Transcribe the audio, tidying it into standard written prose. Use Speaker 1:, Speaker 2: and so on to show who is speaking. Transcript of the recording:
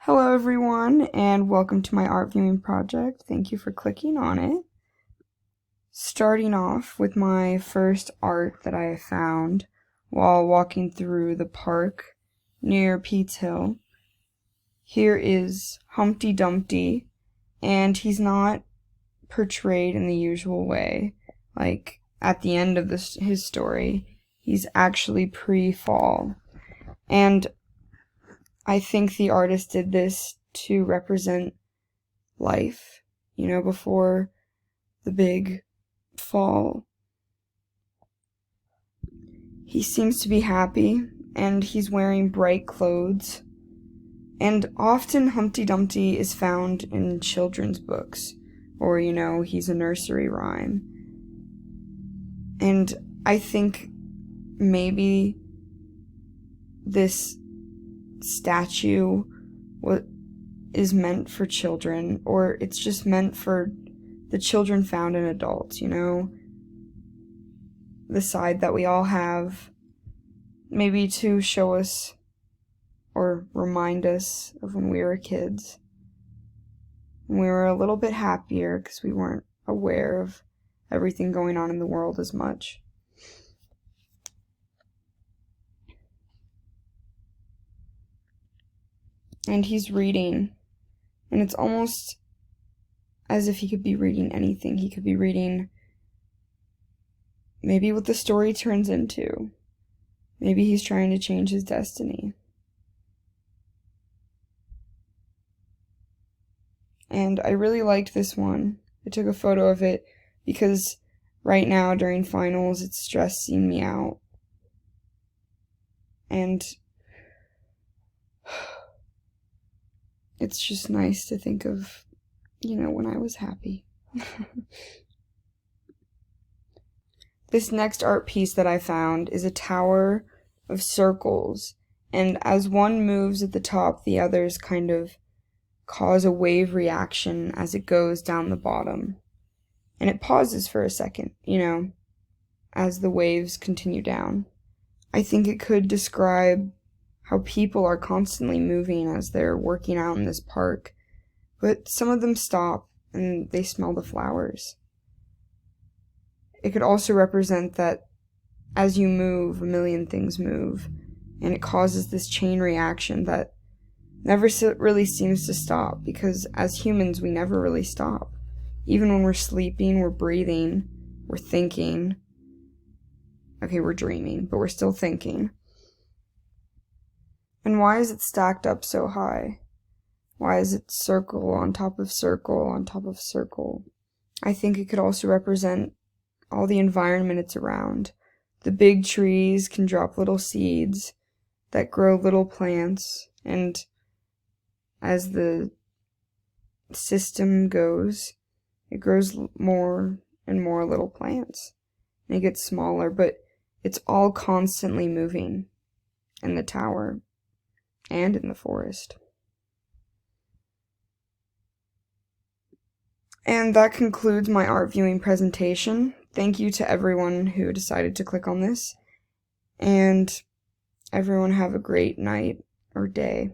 Speaker 1: Hello everyone, and welcome to my art viewing project. Thank you for clicking on it. Starting off with my first art that I found while walking through the park near Pete's Hill. Here is Humpty Dumpty, and he's not portrayed in the usual way. Like, at the end of his story, he's actually pre-fall. And I think the artist did this to represent life, before the big fall. He seems to be happy, and he's wearing bright clothes. And often Humpty Dumpty is found in children's books, or, he's a nursery rhyme. And I think maybe this statue is meant for children, or it's just meant for the children found in adults, the side that we all have, maybe to show us or remind us of when we were kids, when we were a little bit happier because we weren't aware of everything going on in the world as much. And he's reading, and it's almost as if he could be reading anything. He could be reading maybe what the story turns into. Maybe he's trying to change his destiny. And I really liked this one. I took a photo of it because right now during finals it's stressing me out. And it's just nice to think of, when I was happy. This next art piece that I found is a tower of circles, and as one moves at the top, the others kind of cause a wave reaction as it goes down the bottom. And it pauses for a second, as the waves continue down. I think it could describe how people are constantly moving as they're working out in this park, but some of them stop and they smell the flowers. It could also represent that as you move, a million things move, and it causes this chain reaction that never really seems to stop, because as humans, we never really stop. Even when we're sleeping, we're breathing, we're thinking. Okay, we're dreaming, but we're still thinking. And why is it stacked up so high? Why is it circle on top of circle on top of circle? I think it could also represent all the environment it's around. The big trees can drop little seeds that grow little plants, and as the system goes, it grows more and more little plants. And it gets smaller, but it's all constantly moving in the tower and in the forest. And that concludes my art viewing presentation. Thank you to everyone who decided to click on this, and everyone have a great night or day.